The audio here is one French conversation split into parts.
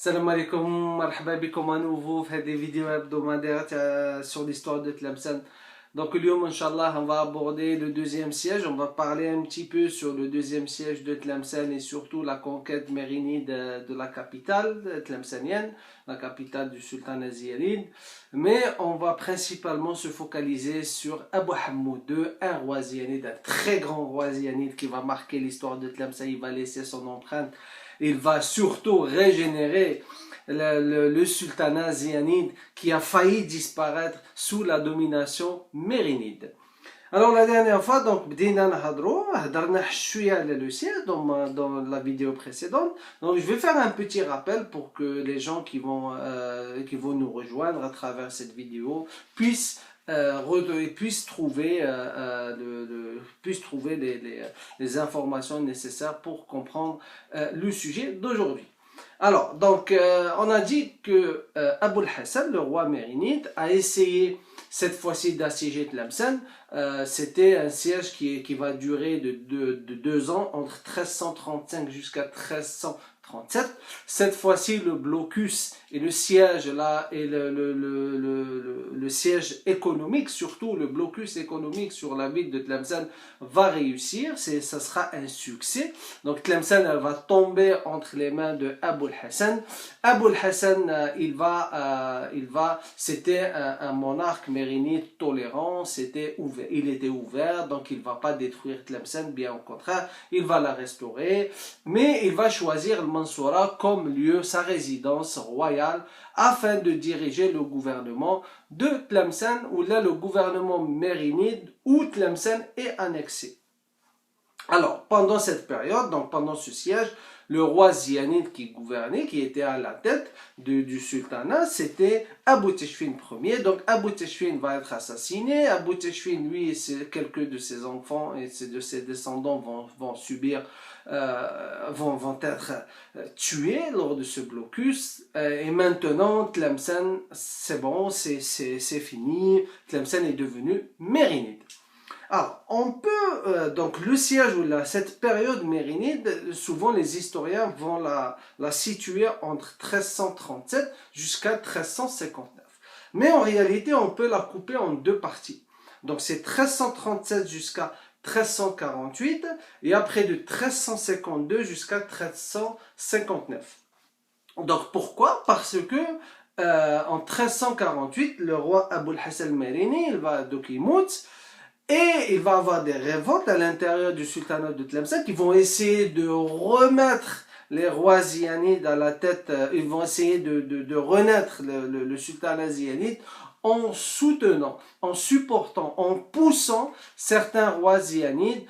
Salam alaikum, marhaba bikum à nouveau في des vidéos hebdomadaires sur l'histoire de Tlemcen. Donc اليوم Inch'Allah on va aborder le deuxième siège, on va parler un petit peu sur le deuxième siège de Tlemcen et surtout la conquête mérinide de la capitale tlemcenienne, la capitale du sultanat ziyanide. Mais on va principalement se focaliser sur Abu Hammoud II, un roi ziyanide, un très grand roi ziyanide qui va marquer l'histoire de Tlemcen, il va laisser son empreinte. Il va surtout régénérer le sultanat ziyanide qui a failli disparaître sous la domination mérinide. Alors la dernière fois, donc, بدينا هضرنا شوية على le siège dans la vidéo précédente. Donc je vais faire un petit rappel pour que les gens qui vont nous rejoindre à travers cette vidéo puissent trouver, les informations nécessaires pour comprendre le sujet d'aujourd'hui. Alors, donc, on a dit que Abul Hassan, le roi mérinide, a essayé cette fois-ci d'assiéger Tlemcen. C'était un siège qui va durer de 2 ans, entre 1335 jusqu'à 1337. Cette fois-ci, le blocus et le siège là, et le siège économique, surtout le blocus économique sur la ville de Tlemcen, va réussir. Ça sera un succès. Donc Tlemcen elle va tomber entre les mains de Abul Hassan. Abul Hassan, c'était un monarque mérinide tolérant, il était ouvert, donc il ne va pas détruire Tlemcen, bien au contraire, il va la restaurer, mais il va choisir le Mansoura comme lieu, sa résidence royale, afin de diriger le gouvernement de Tlemcen, ou là le gouvernement mérinide, où Tlemcen est annexé. Alors, pendant cette période, donc pendant ce siège, le roi ziyanide qui gouvernait, qui était à la tête du sultanat, c'était Abu Tashfin Ier. Donc Abu Tashfin va être assassiné. Abu Tashfin, lui, quelques de ses enfants et de ses descendants vont être tués lors de ce blocus. Et maintenant, Tlemcen, c'est bon, c'est fini. Tlemcen est devenu mérinide. Alors, on peut, donc le siège ou cette période mérinide, souvent les historiens vont la situer entre 1337 jusqu'à 1359. Mais en réalité, on peut la couper en deux parties. Donc c'est 1337 jusqu'à 1348 et après de 1352 jusqu'à 1359. Donc pourquoi? Parce que en 1348, le roi Abul Hassan al-Mérini, il mout. Et il va avoir des révoltes à l'intérieur du sultanat de Tlemcen qui vont essayer de remettre les rois ziyanides à la tête, ils vont essayer de renaître le sultanat ziyanide en soutenant, en supportant, en poussant certains rois ziyanides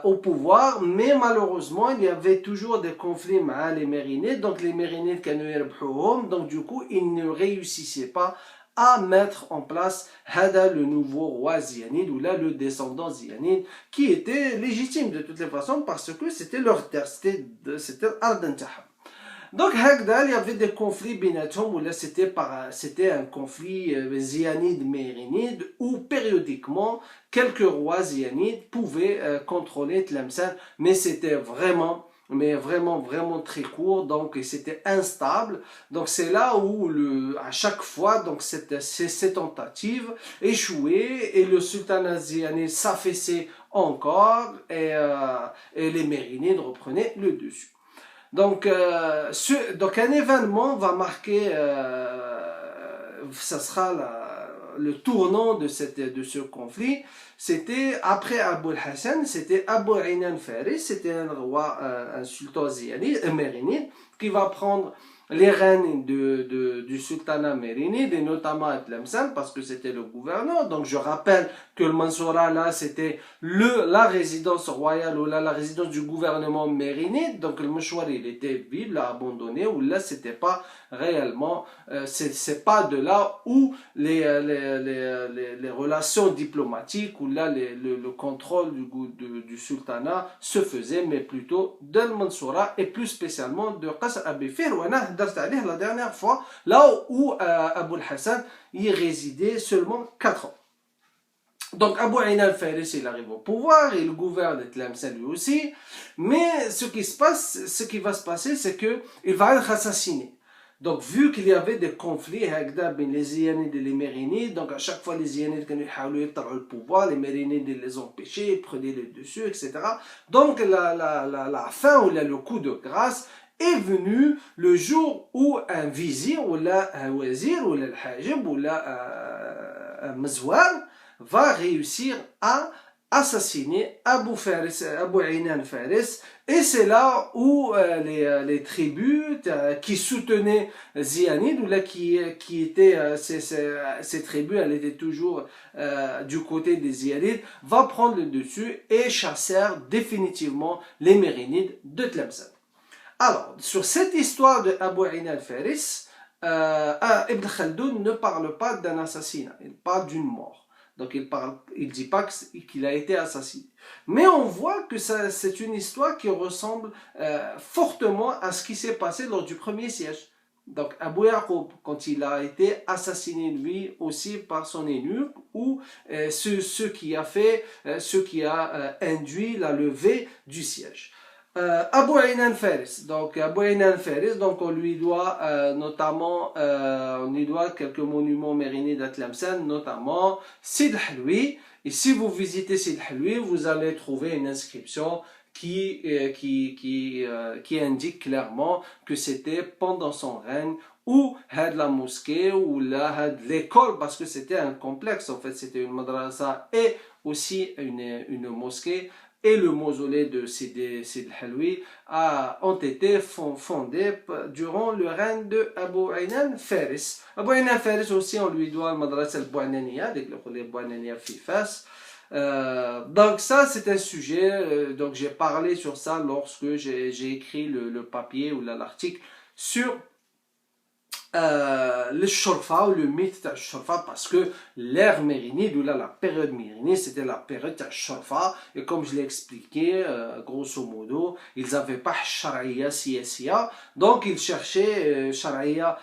au pouvoir, mais malheureusement il y avait toujours des conflits avec les mérinides, donc les mérinides donc du coup ils ne réussissaient pas à mettre en place Hada, le nouveau roi ziyanide, ou là le descendant ziyanide, qui était légitime de toutes les façons parce que c'était leur terre, c'était Ardentaham. Donc Hagda, il y avait des conflits binatom, où là c'était un conflit ziyanide-mérinide, où périodiquement quelques rois ziyanides pouvaient contrôler Tlemcen, mais c'était vraiment très court, donc c'était instable. Donc c'est là où à chaque fois donc ces tentatives échouaient et le sultanat ziyanide s'affaissait encore et les mérinides reprenaient le dessus. Donc un événement va marquer, ça sera le tournant de ce conflit. C'était après Abul Hassan, c'était Abu Inan Faris, c'était un roi, un sultan ziyanide, mérinide, qui va prendre les rênes du sultanat mérinide et notamment à Tlemcen parce que c'était le gouverneur. Donc je rappelle que le Mansoura là c'était la résidence royale ou la résidence du gouvernement mérinide. Donc le Mouchouar il était vide, l'a abandonné, ou là c'était pas réellement, c'est pas de là où les relations diplomatiques ou là le contrôle du sultanat se faisait, mais plutôt de Mansoura et plus spécialement de Qasr Abi Fir. La dernière fois, là où Abul Hassan y résidait seulement 4 ans. Donc Abu Aina al-Faris il arrive au pouvoir, il gouverne Tlemcen lui aussi, mais ce qui va se passer, c'est qu'il va être assassiné. Donc, vu qu'il y avait des conflits entre les Ziyanides et les Mérinides, donc à chaque fois les Ziyanides qui essayaient de le pouvoir, les Mérinides les empêchaient, ils prenaient le dessus, etc. Donc, la fin ou le coup de grâce est venu le jour où un vizir ou un wazir ou un hajib ou un mazouar va réussir à assassiner Abu Aynan Faris, et c'est là où les tribus qui soutenaient Ziyanid, ou là qui étaient ces tribus, elles étaient toujours du côté des Ziyanides, va prendre le dessus et chasser définitivement les Mérinides de Tlemcen. Alors, sur cette histoire de Abu Aynan Faris, Ibn Khaldoun ne parle pas d'un assassinat, il parle d'une mort. Donc il dit pas qu'il a été assassiné. Mais on voit que c'est une histoire qui ressemble fortement à ce qui s'est passé lors du premier siège. Donc Abu Yaqub, quand il a été assassiné lui aussi par son eunuque, ou ce qui a induit la levée du siège. Abu Aynan Faris. Donc Abu Aynan Faris, donc on lui doit quelques monuments mérinides à Tlemcen, notamment Sid Halwi. Et si vous visitez Sid Halwi, vous allez trouver une inscription qui indique clairement que c'était pendant son règne où had la mosquée ou l'école, parce que c'était un complexe, en fait c'était une madrasa et aussi une mosquée, et le mausolée de Sid Halwi ont été fondés durant le règne de Abu Aynan Faris. Abu Aynan Faris aussi, on lui doit le madrasa al-Bouananiya, avec le Bouananiya fi Fas. Donc ça c'est un sujet, donc j'ai parlé sur ça lorsque j'ai écrit le papier ou l'article sur le Shorfa ou le mythe de Shorfa, parce que l'ère mérinide ou la période mérinide c'était la période de Shorfa, et comme je l'ai expliqué grosso modo, ils n'avaient pas Shari'a Siyasiya, donc ils cherchaient Shari'a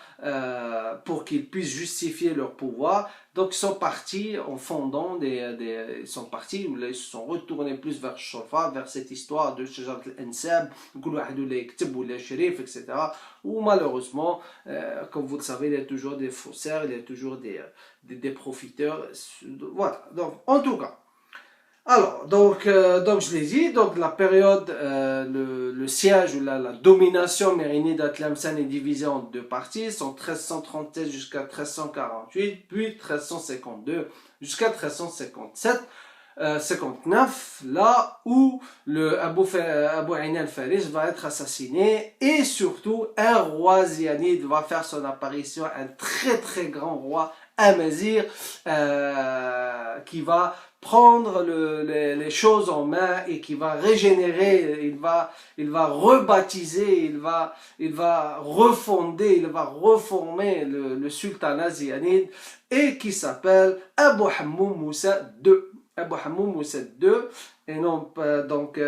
pour qu'ils puissent justifier leur pouvoir. Donc ils sont partis en fondant ils sont partis, ils se sont retournés plus vers Shorfa, vers cette histoire de Shajarat al-Ansab, etc. Où malheureusement, comme vous le savez, il y a toujours des faussaires, il y a toujours des profiteurs. Voilà, donc en tout cas. Alors, donc je l'ai dit, donc la période, le siège ou la domination mérinide à Tlemcen est divisée en deux parties, sont 1337 jusqu'à 1348, puis 1352 jusqu'à 1357. 59, là où le Abu Aynan Faris va être assassiné, et surtout un roi ziyanide va faire son apparition, un très très grand roi amazir qui va prendre les choses en main et qui va régénérer, il va rebaptiser, il va refonder, il va reformer le sultanat ziyanide, et qui s'appelle Abu Hammoum Moussa II. Abu Hammoum Moussa II, et non donc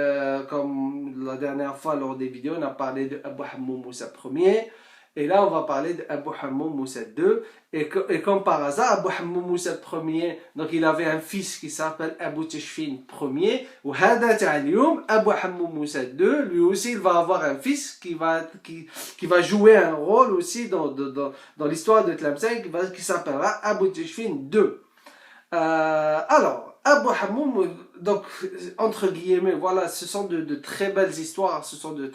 comme la dernière fois lors des vidéos on a parlé de Abu Hammoum Moussa Ier, et là on va parler de Abu Hammoum Moussa II, et comme par hasard Abu Hammoum Moussa Ier, donc il avait un fils qui s'appelle Abu Tishfin Ier, ou Hada Ta'alioum Abu Hammoum Moussa II, lui aussi il va avoir un fils qui va jouer un rôle aussi dans l'histoire de Tlemcen, qui s'appellera Abu Tishfin II. Alors, Abu Hammoum, donc, entre guillemets, voilà, ce sont de très belles histoires, ce sont de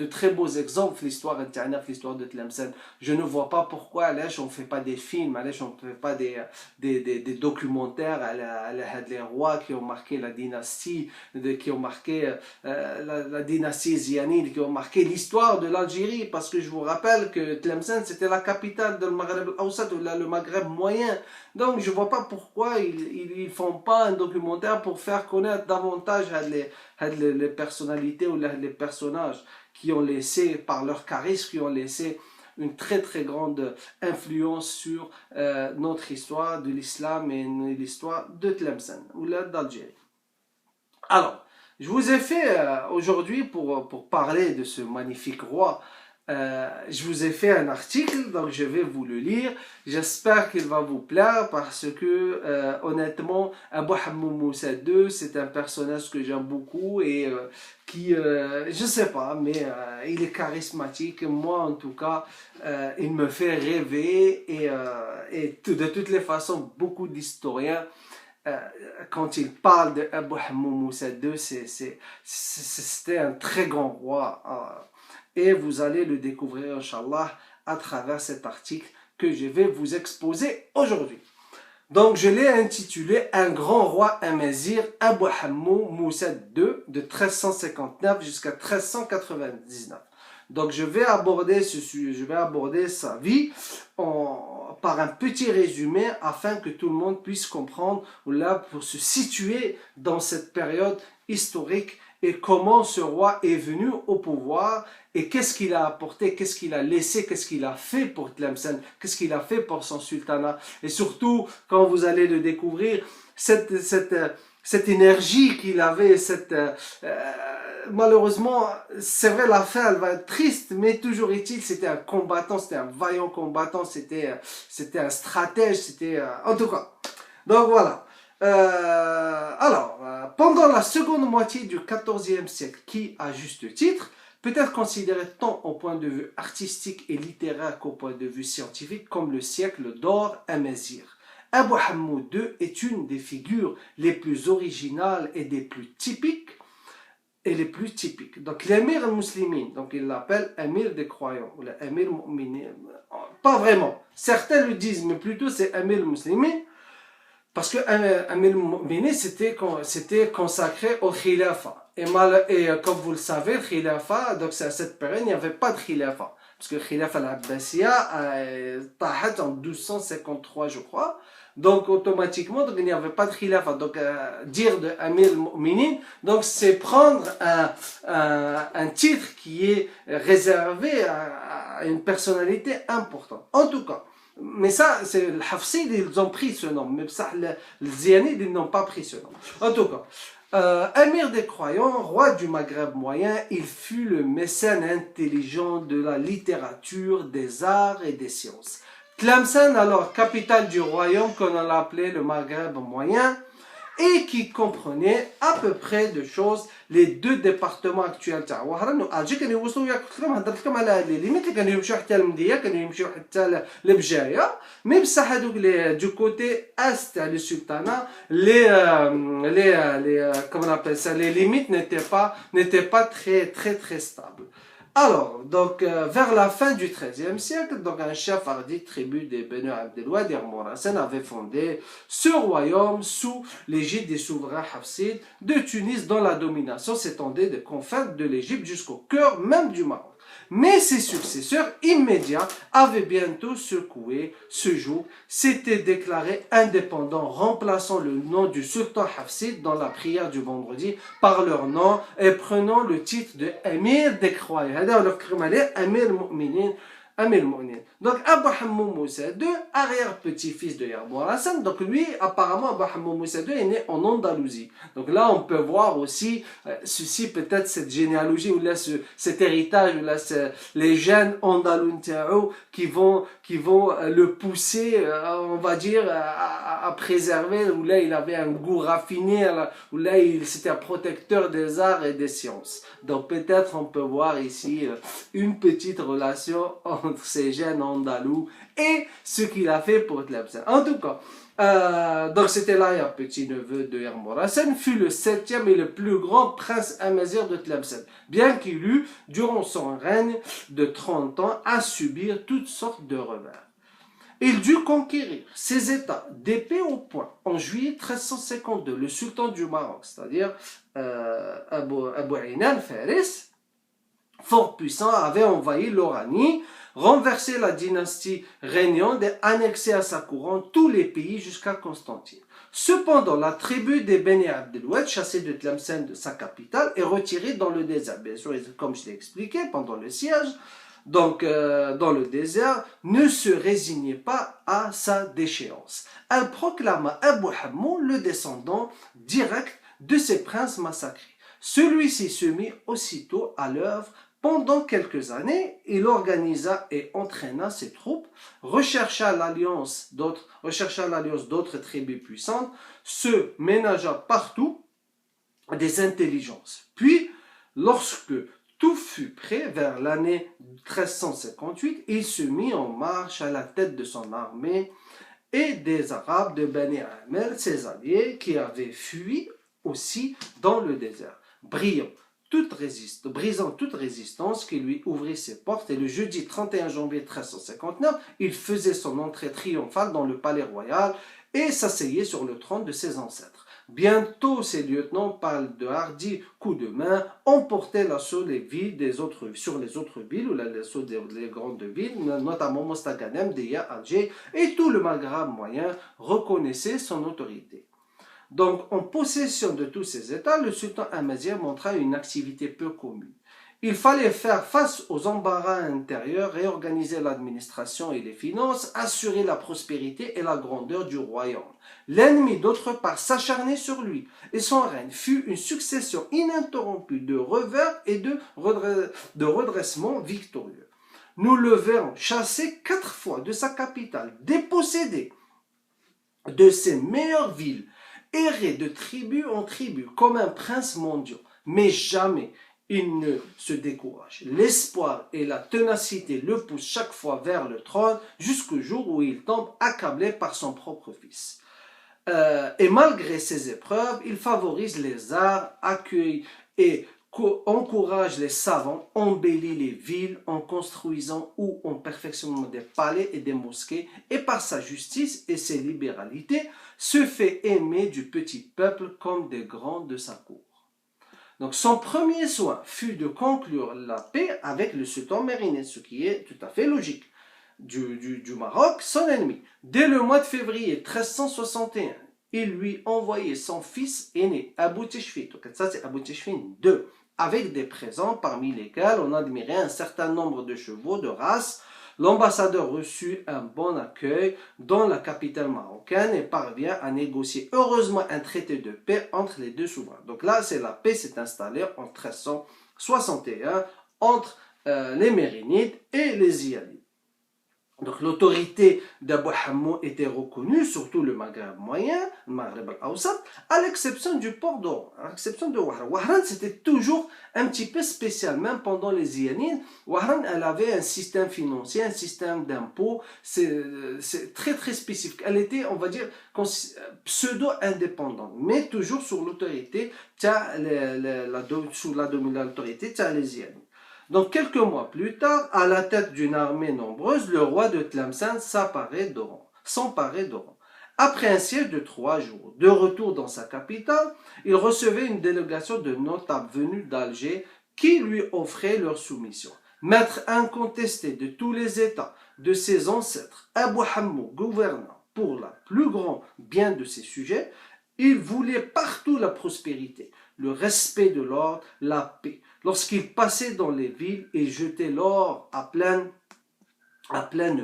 très beaux exemples, l'histoire interne, l'histoire de Tlemcen. Je ne vois pas pourquoi, on ne fait pas des films, on ne fait pas des documentaires à les rois qui ont marqué la dynastie, qui ont marqué la dynastie ziyanide, qui ont marqué l'histoire de l'Algérie, parce que je vous rappelle que Tlemcen, c'était la capitale de Maghreb al-Awsat, ou le Maghreb moyen. Donc, je ne vois pas pourquoi ils font pas un documentaire pour faire connaître davantage les personnalités ou les personnages qui ont laissé, par leur charisme, qui ont laissé une très très grande influence sur notre histoire de l'islam et l'histoire de Tlemcen ou d'Algérie. Alors, je vous ai fait aujourd'hui pour parler de ce magnifique roi Je vous ai fait un article, donc je vais vous le lire. J'espère qu'il va vous plaire parce que, honnêtement, Abu Hammou Moussa II, c'est un personnage que j'aime beaucoup et je sais pas, mais il est charismatique. Moi, en tout cas, il me fait rêver de toutes les façons, beaucoup d'historiens quand il parle de Abu Hammou Moussa II, c'était un très grand roi. Et vous allez le découvrir, Inch'Allah, à travers cet article que je vais vous exposer aujourd'hui. Donc, je l'ai intitulé Un grand roi amazir, Abu Hammou Moussa II, de 1359 jusqu'à 1399. Donc, je vais aborder sa vie par un petit résumé afin que tout le monde puisse comprendre, ou là, pour se situer dans cette période historique et comment ce roi est venu au pouvoir et qu'est-ce qu'il a apporté, qu'est-ce qu'il a laissé, qu'est-ce qu'il a fait pour Tlemcen, qu'est-ce qu'il a fait pour son sultanat. Et surtout, quand vous allez le découvrir, cette énergie qu'il avait, malheureusement, c'est vrai, la fin, elle va être triste, mais toujours est-il, c'était un combattant, c'était un vaillant combattant, c'était un stratège, en tout cas. Donc voilà. Pendant la seconde moitié du XIVe siècle, qui, à juste titre, peut être considéré tant au point de vue artistique et littéraire qu'au point de vue scientifique comme le siècle d'or amazir. Abu Hammou II est une des figures les plus originales et des plus typiques. Donc l'émir al-Muslimin, donc il l'appelle émir des croyants, ou l'émir mu'minin. Pas vraiment. Certains le disent, mais plutôt c'est émir al-Muslimin. Parce que Amir al-Mu'minin, c'était consacré au khilafa. Et comme vous le savez, le khilafa, donc à cette période, il n'y avait pas de khilafa. Parce que le khilafa al-Abbasiya a tahat en 1253, je crois. Donc automatiquement, donc, il n'y avait pas de khilafa. Donc dire de Amir al-Mu'minin, donc c'est prendre un titre qui est réservé à une personnalité importante. En tout cas, mais ça, c'est le Hafsid, ils ont pris ce nom. Mais ça, les Zianides, ils n'ont pas pris ce nom. En tout cas, émir des croyants, roi du Maghreb moyen, il fut le mécène intelligent de la littérature, des arts et des sciences. Tlemcen, alors capitale du royaume qu'on a appelé le Maghreb moyen, et qui comprenait à peu près de choses les deux départements actuels تاع وهران اجي كانوا يوصلوا ياك هضرت لكم على لي ليميت كانوا يمشيو حتى للمديه كانوا يمشيو حتى لبجايه مي بصح هذوك دو كوتي است تاع لي سلطنه les comment on appelle ça, les limites n'étaient pas très stables. Alors, donc, vers la fin du XIIIe siècle, donc un chef hardi tribu des Benu Abdelwad et Mourassen avait fondé ce royaume sous l'égide des souverains hafsides de Tunis, dont la domination s'étendait des confins de l'Égypte jusqu'au cœur même du Maroc. Mais ses successeurs immédiats avaient bientôt secoué ce joug, s'étaient déclarés indépendants, remplaçant le nom du sultan hafsid dans la prière du vendredi par leur nom et prenant le titre de Émir des croyants. Émir Mu'minin. Donc Abu Hammou Moussa II, arrière-petit-fils de Yahya Hassan, donc lui, apparemment, Abu Hammou Moussa II est né en Andalousie. Donc là, on peut voir aussi ceci, peut-être cette généalogie, ou là, cet héritage, ou là, les gènes andalous qui vont le pousser, on va dire, à préserver, où là, il avait un goût raffiné, où là, c'était un protecteur des arts et des sciences. Donc peut-être on peut voir ici une petite relation entre ces gènes andalous et ce qu'il a fait pour Tlemcen. En tout cas, donc c'était là un petit-neveu de Yahya fut le 7e et le plus grand prince amazir de Tlemcen, bien qu'il eut, durant son règne de 30 ans, à subir toutes sortes de revers. Il dut conquérir ses États d'épée au poing. En juillet 1352, le sultan du Maroc, c'est-à-dire Abu Ainan Faris, fort puissant, avait envahi l'Oranie, renversé la dynastie régnante et annexé à sa couronne tous les pays jusqu'à Constantine. Cependant, la tribu des Beni Abdelwad, chassée de Tlemcen, de sa capitale, est retirée dans le désert. Bien sûr, comme je l'ai expliqué, pendant le siège, donc dans le désert, ne se résignait pas à sa déchéance. Elle proclama Abu Hammou le descendant direct de ses princes massacrés. Celui-ci se mit aussitôt à l'œuvre Pendant quelques années, il organisa et entraîna ses troupes, rechercha l'alliance d'autres tribus puissantes, se ménagea partout des intelligences. Puis, lorsque tout fut prêt, vers l'année 1358, il se mit en marche à la tête de son armée et des Arabes de Bani Amr, ses alliés, qui avaient fui aussi dans le désert, brisant toute résistance qui lui ouvrit ses portes. Et le jeudi 31 janvier 1359, il faisait son entrée triomphale dans le palais royal et s'asseyait sur le trône de ses ancêtres. Bientôt, ses lieutenants, par de hardis coups de main, emportaient l'assaut sur les autres villes, ou l'assaut des grandes villes, notamment Mostaganem, Deya, Alger, et tout le Maghreb moyen reconnaissait son autorité. Donc, en possession de tous ces États, le sultan Amazigh montra une activité peu commune. Il fallait faire face aux embarras intérieurs, réorganiser l'administration et les finances, assurer la prospérité et la grandeur du royaume. L'ennemi, d'autre part, s'acharnait sur lui, et son règne fut une succession ininterrompue de revers et de redressements victorieux. Nous le verrons chassé 4 fois de sa capitale, dépossédé de ses meilleures villes, errer de tribu en tribu comme un prince mondial, mais jamais il ne se décourage. L'espoir et la ténacité le poussent chaque fois vers le trône jusqu'au jour où il tombe accablé par son propre fils. Et malgré ces épreuves, il favorise les arts, accueille et encourage les savants, embellit les villes en construisant ou en perfectionnant des palais et des mosquées, et par sa justice et ses libéralités, se fait aimer du petit peuple comme des grands de sa cour. Donc son premier soin fut de conclure la paix avec le sultan Mérinide, ce qui est tout à fait logique, du Maroc, son ennemi. Dès le mois de février 1361, il lui envoyait son fils aîné, Abou Tishfin, donc ça c'est Abou Tishfin II, avec des présents parmi lesquels on admirait un certain nombre de chevaux de race. L'ambassadeur reçut un bon accueil dans la capitale marocaine et parvient à négocier heureusement un traité de paix entre les deux souverains. Donc là, la paix s'est installée en 1361 entre les Mérinides et les Ziyadides. Donc l'autorité d'Abou Hamou était reconnue, surtout le Maghreb moyen, le Maghreb al-Awsat, à l'exception du port d'Oran, à l'exception de Wahran. Wahran, c'était toujours un petit peu spécial, même pendant les Ziyanides. Wahran, elle avait un système financier, un système d'impôts, c'est très très spécifique. Elle était, on va dire, pseudo-indépendante, mais toujours sous l'autorité, sous la dominante autorité, les Ziyanides. Donc quelques mois plus tard, à la tête d'une armée nombreuse, le roi de Tlemcen s'emparait d'Oran. Après un siège de 3 jours, de retour dans sa capitale, il recevait une délégation de notables venus d'Alger qui lui offraient leur soumission. Maître incontesté de tous les États de ses ancêtres, Abou Hamou gouvernant pour le plus grand bien de ses sujets, il voulait partout la prospérité, le respect de l'ordre, la paix. Lorsqu'il passait dans les villes et jetait l'or à pleine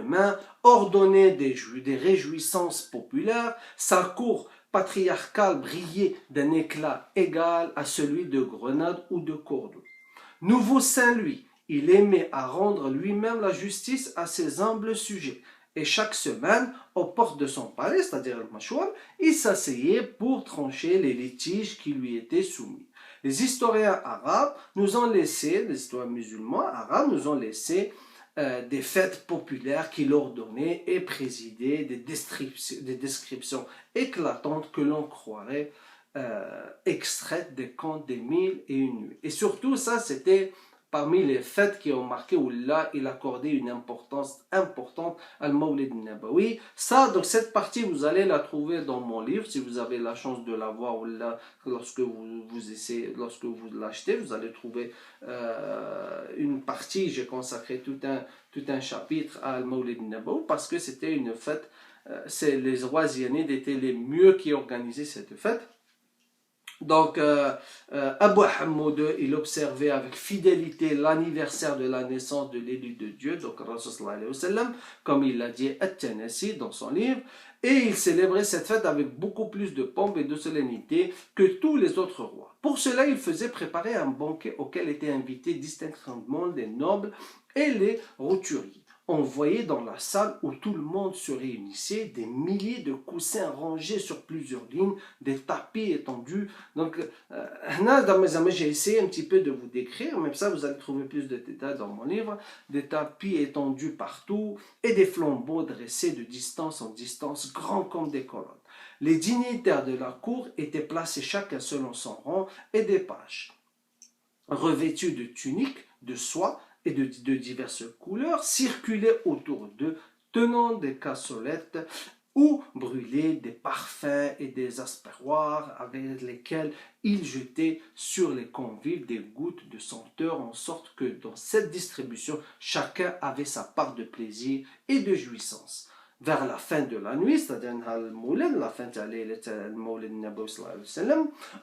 main, ordonnait des réjouissances populaires, sa cour patriarcale brillait d'un éclat égal à celui de Grenade ou de Cordoue. Nouveau Saint-Louis, il aimait à rendre lui-même la justice à ses humbles sujets. Et chaque semaine, aux portes de son palais, c'est-à-dire le Machouar, il s'asseyait pour trancher les litiges qui lui étaient soumis. Les historiens arabes nous ont laissé, les historiens musulmans arabes nous ont laissé des fêtes populaires qu'il ordonnait et présidait, des descriptions éclatantes que l'on croirait extraites des contes des 1001 nuits. Et surtout, ça, c'était parmi les fêtes qui ont marqué où là, il accordait une importance importante à Mawlid Nabawi. Ça, donc cette partie, vous allez la trouver dans mon livre, si vous avez la chance de la voir ou là, lorsque vous l'achetez, vous allez trouver une partie, j'ai consacré tout un chapitre à Mawlid Nabawi parce que c'était une fête, les rois Ziyanides étaient les mieux qui organisaient cette fête. Donc, Abu Hammoud, il observait avec fidélité l'anniversaire de la naissance de l'élu de Dieu, donc Rasul sallallahu alayhi wa sallam, comme il l'a dit At-Tanasi dans son livre, et il célébrait cette fête avec beaucoup plus de pompe et de solennité que tous les autres rois. Pour cela, il faisait préparer un banquet auquel étaient invités distinctement les nobles et les roturiers. On voyait dans la salle où tout le monde se réunissait des milliers de coussins rangés sur plusieurs lignes, des tapis étendus. Donc, j'ai essayé un petit peu de vous décrire, même ça vous allez trouver plus de détails dans mon livre, des tapis étendus partout et des flambeaux dressés de distance en distance, grands comme des colonnes. Les dignitaires de la cour étaient placés chacun selon son rang et des pages, revêtus de tuniques, de soie, et de diverses couleurs circulaient autour d'eux, tenant des cassolettes où brûlaient des parfums et des aspersoirs avec lesquels ils jetaient sur les convives des gouttes de senteur, en sorte que dans cette distribution, chacun avait sa part de plaisir et de jouissance. Vers la fin de la nuit, c'est-à-dire la fin de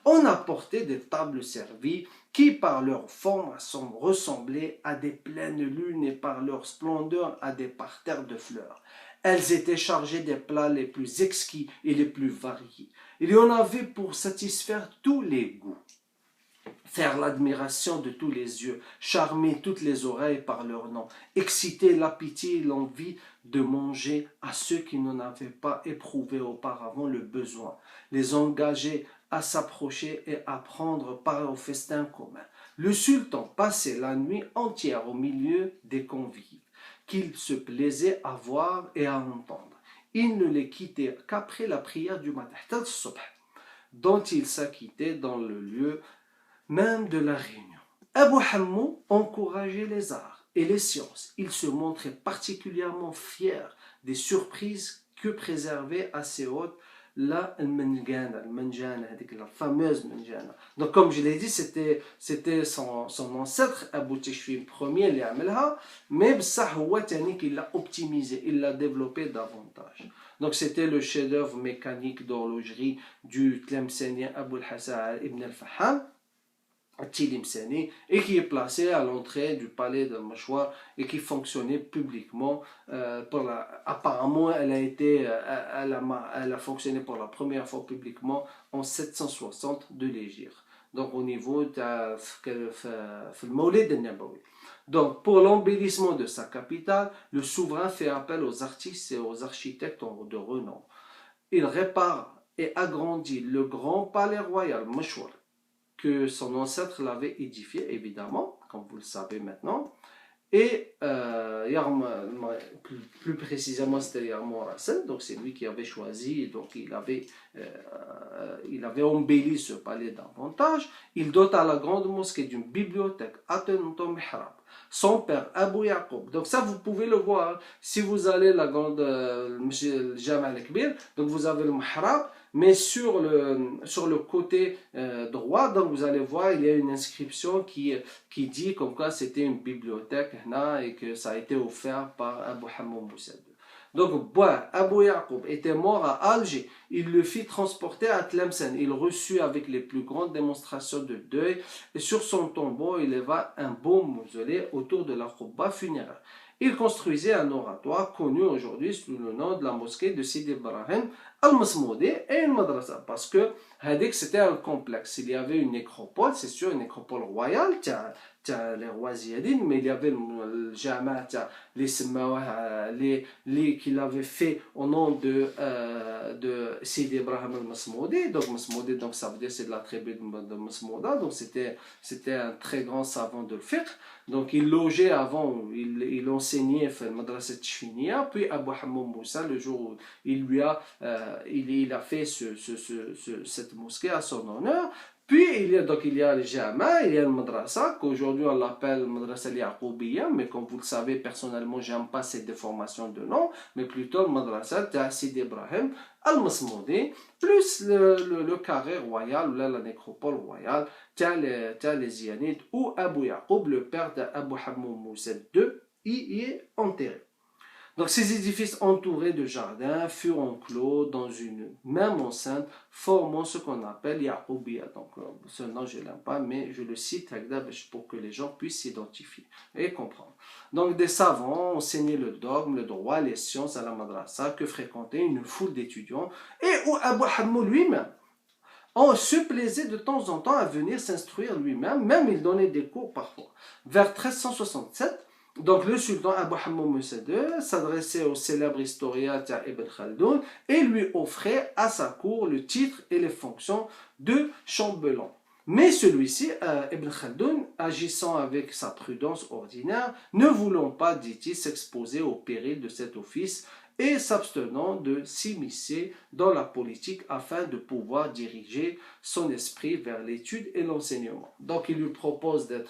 on apportait des tables servies qui par leur forme ressemblaient à des pleines lunes et par leur splendeur à des parterres de fleurs. Elles étaient chargées des plats les plus exquis et les plus variés. Il y en avait pour satisfaire tous les goûts, faire l'admiration de tous les yeux, charmer toutes les oreilles par leur nom, exciter l'appétit et l'envie de manger à ceux qui n'en avaient pas éprouvé auparavant le besoin, les engager à s'approcher et à prendre part au festin commun. Le sultan passait la nuit entière au milieu des convives, qu'il se plaisait à voir et à entendre. Il ne les quittait qu'après la prière du matin, dont il s'acquittait dans le lieu même de la réunion. Abu Hammoud encourageait les arts et les sciences. Il se montrait particulièrement fier des surprises que préservait à ses hôtes la manjana, la fameuse manjana. Donc comme je l'ai dit, c'était son ancêtre Abu Tishfin Ier qui l'a mais il l'a optimisé, il l'a développé davantage. Donc c'était le chef-d'œuvre mécanique d'horlogerie du Tlemcenien Abu al-Hassan ibn al-Faham, et qui est placé à l'entrée du palais de Machouar et qui fonctionnait publiquement. Apparemment, elle a fonctionné pour la première fois publiquement en 760 de l'Hégire. Donc au niveau de Mawlid al-Nabawi. Donc pour l'embellissement de sa capitale, le souverain fait appel aux artistes et aux architectes de renom. Il répare et agrandit le grand palais royal Machouar, que son ancêtre l'avait édifié, évidemment, comme vous le savez maintenant. Et plus précisément, c'était Yarmour Hassan, donc c'est lui qui avait choisi, donc il avait embelli ce palais davantage. Il dota la grande mosquée d'une bibliothèque, Atenton Mihrab. Son père, Abu Yaqub. Donc ça, vous pouvez le voir. Si vous allez à la grande Jama al-Kbir, donc vous avez le Mihrab, mais sur le côté droit, donc vous allez voir, il y a une inscription qui dit comme quoi c'était une bibliothèque et que ça a été offert par Abu Hammoud Moussa II. Donc, Abu Yaqub était mort à Alger. Il le fit transporter à Tlemcen. Il reçut avec les plus grandes démonstrations de deuil. Et sur son tombeau, il éleva un beau mausolée autour de la khouba funéraire. Il construisait un oratoire connu aujourd'hui sous le nom de la mosquée de Sidi Ibrahim al-Masmoudi et une madrasa. Parce que c'était un complexe. Il y avait une nécropole, c'est sûr, une nécropole royale, les rois ziyadines, mais il y avait le jama, qu'il avait fait au nom de Sidi Ibrahim al-Masmoudi. Donc Masmoudi, donc ça veut dire c'est de la tribu de Masmouda, donc c'était un très grand savant de fiqh. Donc il logeait avant, il enseignait à Madrasa Tchfiniya, puis Abu Hammoud Moussa, le jour où il a fait cette mosquée à son honneur. Puis il y a le Jama, il y a le Madrasa, qu'aujourd'hui on l'appelle Madrasa al-Yaqoubiyya, mais comme vous le savez, personnellement, j'aime pas cette déformation de nom, mais plutôt le Madrasa de Sidi Ibrahim al-Masmoudi, plus le carré royal, ou là, la nécropole royale, les Ziyanides, où Abu Yaqoub, le père d'Abu Hammoud Moussa II, y est enterré. Donc ces édifices entourés de jardins furent enclos dans une même enceinte, formant ce qu'on appelle Ya'qoubiya. Donc ce nom je ne l'aime pas, mais je le cite pour que les gens puissent s'identifier et comprendre. Donc des savants enseignaient le dogme, le droit, les sciences à la madrasa que fréquentait une foule d'étudiants et où Abu Hammou lui-même on se plaisait de temps en temps à venir s'instruire lui-même, même il donnait des cours parfois. Vers 1367, donc le sultan Abu Hammou Musa II s'adressait au célèbre historien Ibn Khaldoun et lui offrait à sa cour le titre et les fonctions de chambellan. Mais celui-ci, Ibn Khaldoun, agissant avec sa prudence ordinaire, ne voulant pas, dit-il, s'exposer au péril de cet office, et s'abstenant de s'immiscer dans la politique afin de pouvoir diriger son esprit vers l'étude et l'enseignement. Donc il lui propose de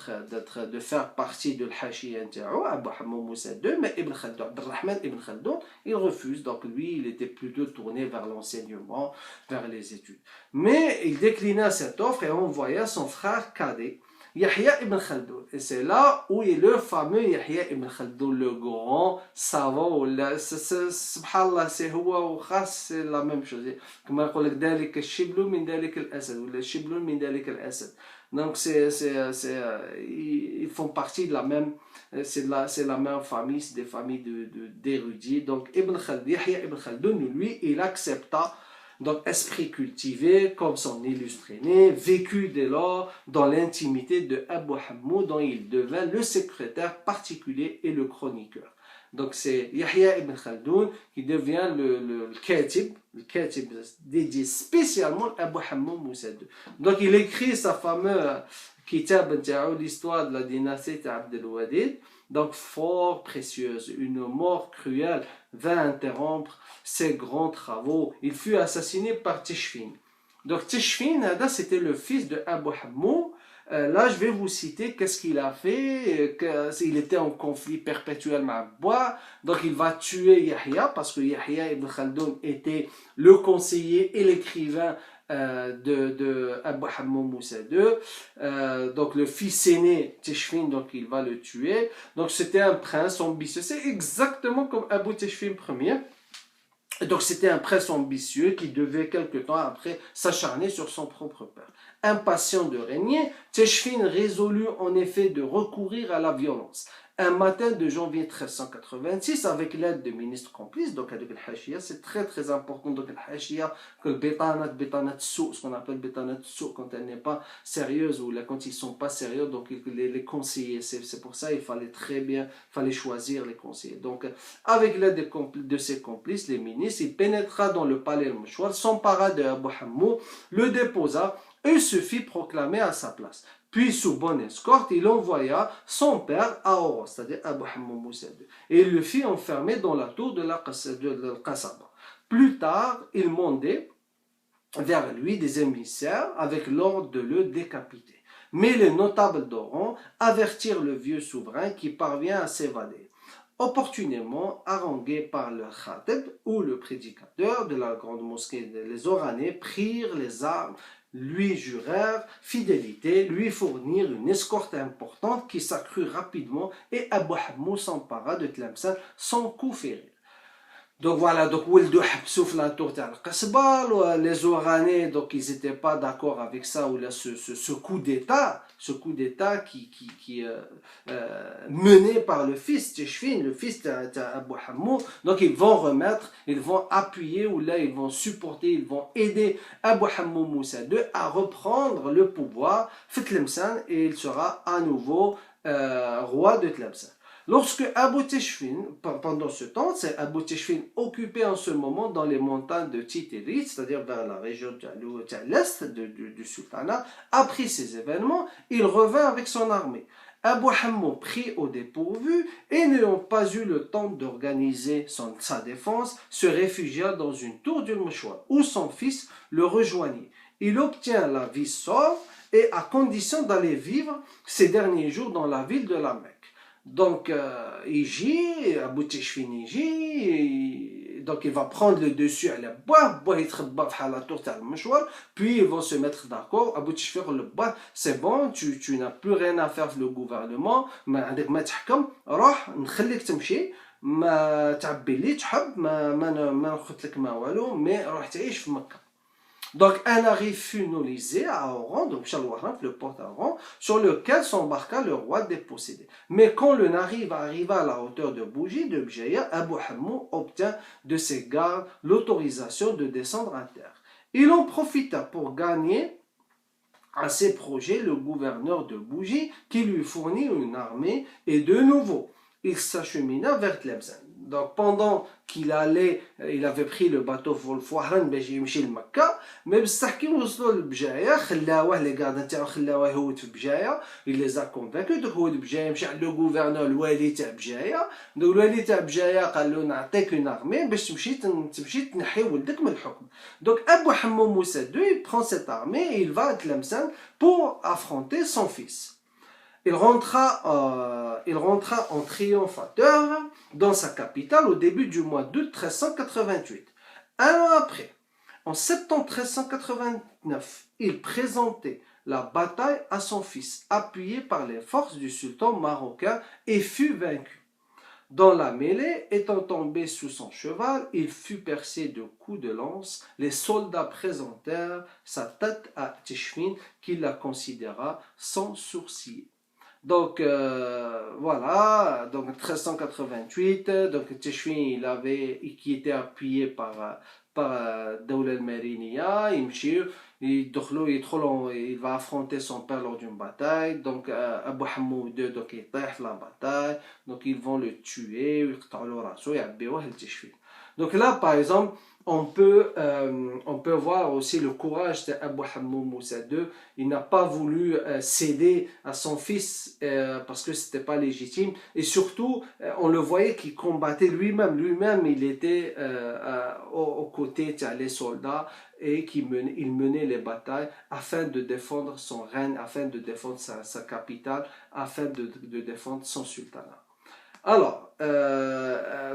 faire partie de l'Hashiyya Abu Hammou Musa II, mais Ibn Khaldoun, Abdelrahman Ibn Khaldoun, il refuse. Donc lui, il était plutôt tourné vers l'enseignement, vers les études. Mais il déclina cette offre et envoya son frère cadet, Yahya ibn Khaldoun. Et c'est là où est le fameux Yahya ibn Khaldoun, le grand savant. Subhanallah, c'est huwa ou khas, c'est la même chose. Comme on dit, ذلك الشبل من ذلك الأسد, ou le شبل من ذلك الأسد. Donc ils font partie de la même, c'est la même famille, c'est des familles d'érudits. Donc Yahya ibn Khaldoun, lui, il accepta. Donc, esprit cultivé, comme son illustre aîné, vécu dès lors dans l'intimité de Abu Hammou, dont il devint le secrétaire particulier et le chroniqueur. Donc, c'est Yahya ibn Khaldoun qui devient le katib dédié spécialement à Abu Hammou Musa II. Donc, il écrit sa fameuse kitab, l'histoire de la dynastie Abd al-Wadid. Donc fort précieuse, une mort cruelle vint interrompre ses grands travaux. Il fut assassiné par Tishfin. Donc Tishfin, c'était le fils de Abu Hammou. Là, je vais vous citer qu'est-ce qu'il a fait. Il était en conflit perpétuel avec Bois. Donc il va tuer Yahya parce que Yahya ibn Khaldoun était le conseiller et l'écrivain de Abu Hammou Musa II. Donc le fils aîné Tishfin, donc il va le tuer. Donc c'était un prince ambitieux, c'est exactement comme Abu Tishfin Ier. Donc c'était un prince ambitieux qui devait quelque temps après s'acharner sur son propre père. Impatient de régner, Tishfin résolut en effet de recourir à la violence. Un matin de janvier 1386, avec l'aide de ministres complices, donc avec al-Hashiyya, c'est très très important, donc al-Hashiyya, que le bétanat sou, ce qu'on appelle bétanat sou, quand elle n'est pas sérieuse, ou là, quand ils ne sont pas sérieux, donc les conseillers, c'est pour ça il fallait choisir les conseillers. Donc avec l'aide de ses complices, les ministres, il pénétra dans le palais al-Mouchwar, s'empara de Abu Hammou, le déposa, et se fit proclamer à sa place. Puis, sous bonne escorte, il envoya son père à Oros, c'est-à-dire Abu Hammou Musa II, et il le fit enfermer dans la tour de la Qasaba. Plus tard, il mandait vers lui des émissaires avec l'ordre de le décapiter. Mais les notables d'Oran avertirent le vieux souverain qui parvient à s'évader. Opportunément harangués par le khatib ou le prédicateur de la grande mosquée, les Oranais prirent les armes, lui jurèrent fidélité, lui fournirent une escorte importante qui s'accrut rapidement et Abu Hammou s'empara de Tlemcen sans coup férir. Donc voilà, donc sauf la tour de les Oranais, donc ils n'étaient pas d'accord avec ça, ou là, ce coup d'État qui mené par le fils Tishfin, le fils d'Abu Hammou. Donc ils vont remettre, ils vont appuyer, ou là ils vont supporter, ils vont aider Abu Hammou Musa II à reprendre le pouvoir de Tlemcen, et il sera à nouveau roi de Tlemcen. Lorsque Abu Tishfin, pendant ce temps, c'est Abu Tishfin occupé en ce moment dans les montagnes de Titirit, c'est-à-dire vers la région de l'est du sultanat, apprit ces événements, il revint avec son armée. Abu Hammou pris au dépourvu et n'ayant pas eu le temps d'organiser sa défense, se réfugia dans une tour du Mouchwar, où son fils le rejoignit. Il obtient la vie sauve et à condition d'aller vivre ses derniers jours dans la ville de la Mecque. Donc, il gît, Abu Tishfin il gît, donc il va prendre le dessus à la boîte, à la tour de Mouchwar, puis ils vont se mettre d'accord. Abu Tishfin le boîte, c'est bon, tu n'as plus rien à faire le gouvernement, mais avec ma tahkam, roh, نخليك تمشي, ما تعبي اللي تحب ما ناخذ لك ما والو مي روح تعيش في مكة. Donc un navire funnalisé à Oran, donc Chalwaraf, le port d'Oran, sur lequel s'embarqua le roi dépossédé. Mais quand le navire arriva à la hauteur de Bougie, de Bjaïa, Abu Hammou obtint de ses gardes l'autorisation de descendre à terre. Il en profita pour gagner à ses projets le gouverneur de Bougie qui lui fournit une armée et de nouveau il s'achemina vers Tlemcen. Donc pendant qu'il allait, il avait pris le bateau Volfouahran باش يمشي لمكة mais بصح كي وصلوا لبجاية خلاوه لي غارد نتاعو خلاوه يهود في بجاية il les a convaincus دوك هو بجاية مشى عند لو غوفرنور الوالي تاع بجاية دوك الوالي تاع بجاية قال له نعطيك اون ارمي باش تمشي تنحي ولدك من الحكم. Donc Abou Hammou Moussa II il prend cette armée et il va à Tlemcen pour affronter son fils. Il rentra en triomphateur dans sa capitale au début du mois d'août 1388. Un an après, en septembre 1389, il présentait la bataille à son fils, appuyé par les forces du sultan marocain, et fut vaincu. Dans la mêlée, étant tombé sous son cheval, il fut percé de coups de lance. Les soldats présentèrent sa tête à Tishfin, qui la considéra sans sourciller. Donc voilà, donc 1388, donc Tishfin qui était appuyé par Dawla al-Mariniya, il va affronter son père lors d'une bataille. Donc Abu Hammou II donc il طيح la bataille, donc ils vont le tuer, donc là par exemple on peut voir aussi le courage d'Abu Hammou Moussa II. Il n'a pas voulu céder à son fils parce que c'était pas légitime, et surtout on le voyait qu'il combattait lui-même il était aux côtés des soldats et il menait les batailles afin de défendre son règne, afin de défendre sa capitale, afin de défendre son sultanat. Alors,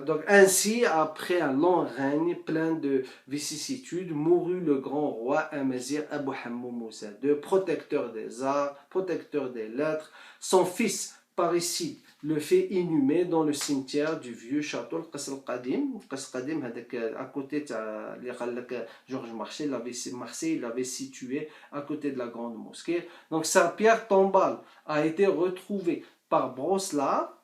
donc ainsi, après un long règne plein de vicissitudes, mourut le grand roi Amazir Abu Hammou Moussa II, protecteur des arts, protecteur des lettres. Son fils parricide le fait inhumer dans le cimetière du vieux château, le Qasr al-Qadim. Le Qasr al-Qadim, à côté de Georges Marchais, il l'avait situé à côté de la grande mosquée. Donc sa pierre tombale a été retrouvée par Broslar,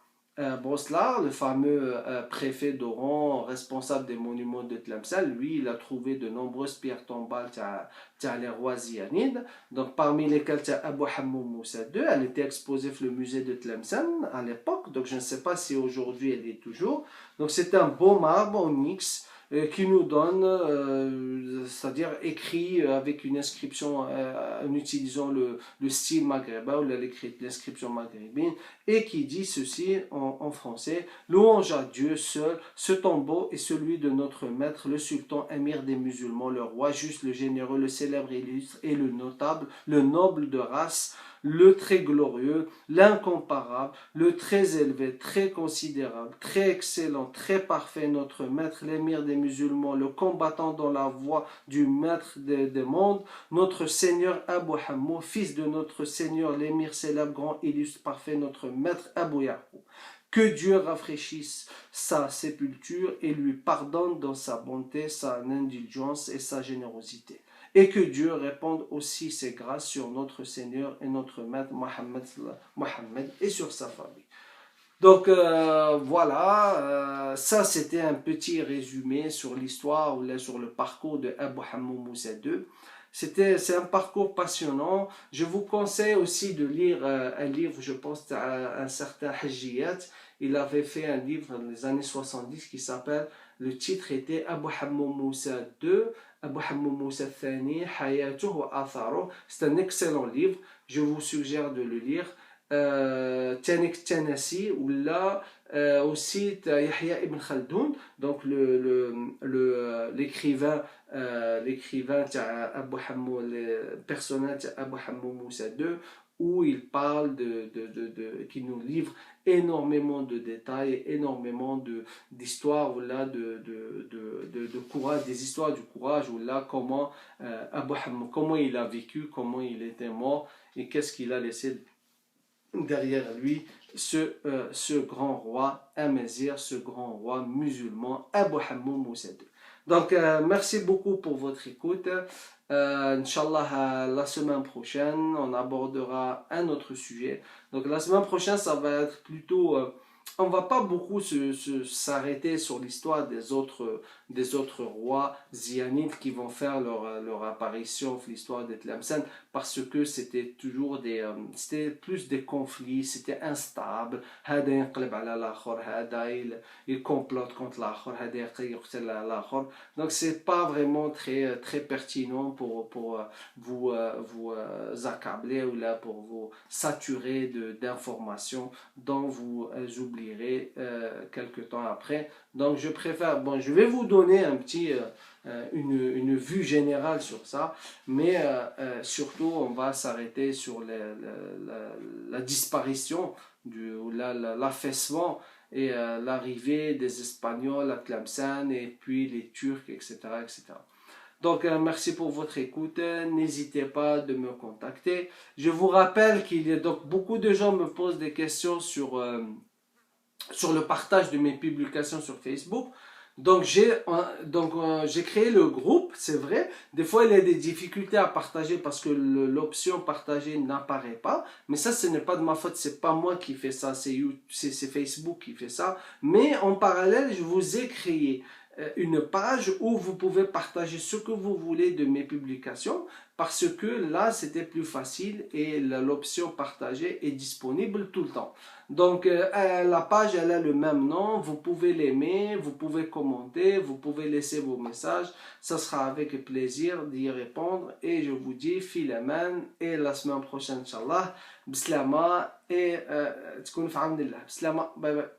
le fameux préfet d'Oran, responsable des monuments de Tlemcen. Lui, il a trouvé de nombreuses pierres tombales les rois zianides, donc parmi lesquelles Abu Hammou Moussa II. Elle était exposée dans le musée de Tlemcen à l'époque, donc je ne sais pas si aujourd'hui elle est toujours. Donc c'est un beau marbre onyx qui nous donne, c'est-à-dire écrit avec une inscription en utilisant le style maghrébin ou l'inscription maghrébine, et qui dit ceci en français: louange à Dieu seul, ce tombeau est celui de notre maître, le sultan émir des musulmans, le roi juste, le généreux, le célèbre et illustre, et le notable, le noble de race, le très glorieux, l'incomparable, le très élevé, très considérable, très excellent, très parfait, notre maître, l'émir des musulmans, le combattant dans la voie du maître des mondes, notre Seigneur Abu Hammou, fils de notre Seigneur, l'émir célèbre, grand, illustre, parfait, notre maître Abu Yaqub. Que Dieu rafraîchisse sa sépulture et lui pardonne dans sa bonté, sa indulgence et sa générosité. Et que Dieu répande aussi ses grâces sur notre Seigneur et notre Maître Mohammed et sur sa famille. Donc voilà, ça c'était un petit résumé sur l'histoire ou sur le parcours de Abu Hammou Moussa II. C'est un parcours passionnant. Je vous conseille aussi de lire un livre, je pense à un certain Hajjiyat. Il avait fait un livre dans les années 70 qui s'appelle, le titre était Abu Hammou Moussa II, Abu Hammou Moussa Thani, Hayatuh wa Atharuh. C'est un excellent livre, je vous suggère de le lire. Tanik Tanasi, ou là aussi Yahya ibn Khaldoun, donc l'écrivain Abu Hammou, le personnage Abu Hammou Moussa II, où il parle qui nous livre énormément de détails, énormément d'histoires, là, de courage, des histoires du courage, ou là, comment Abu Hammou, comment il a vécu, comment il était mort, et qu'est-ce qu'il a laissé derrière lui ce grand roi amazigh, ce grand roi musulman, Abu Hammoum Moussa II. Donc, merci beaucoup pour votre écoute. Inch'Allah, la semaine prochaine, on abordera un autre sujet. Donc, la semaine prochaine, ça va être plutôt. On va pas beaucoup s'arrêter sur l'histoire des autres rois zianites qui vont faire leur apparition dans l'histoire de Tlemcen parce que c'était toujours c'était plus des conflits, c'était instable. هذا ينقلب على الآخر، هذا il complote contre l'autre، هذا يقتل l'autre. Donc c'est pas vraiment très pertinent pour vous accabler ou là pour vous saturer d'informations dont vous oublierez quelques temps après. Donc je préfère, bon, je vais vous donner une vue générale sur ça, mais surtout on va s'arrêter sur la disparition, l'affaissement et l'arrivée des Espagnols à Tlemcen et puis les Turcs, etc. etc. Donc, merci pour votre écoute. N'hésitez pas de me contacter. Je vous rappelle qu'il y a donc beaucoup de gens me posent des questions sur le partage de mes publications sur Facebook. Donc, j'ai créé le groupe, c'est vrai. Des fois, il y a des difficultés à partager parce que l'option partager n'apparaît pas. Mais ça, ce n'est pas de ma faute. C'est pas moi qui fais ça. C'est Facebook qui fait ça. Mais en parallèle, je vous ai créé une page où vous pouvez partager ce que vous voulez de mes publications parce que là c'était plus facile et l'option partager est disponible tout le temps. Donc la page elle a le même nom, vous pouvez l'aimer, vous pouvez commenter, vous pouvez laisser vos messages, ça sera avec plaisir d'y répondre et je vous dis filaman et la semaine prochaine inchallah bislama et تكونوا في عون الله bislama, bye bye.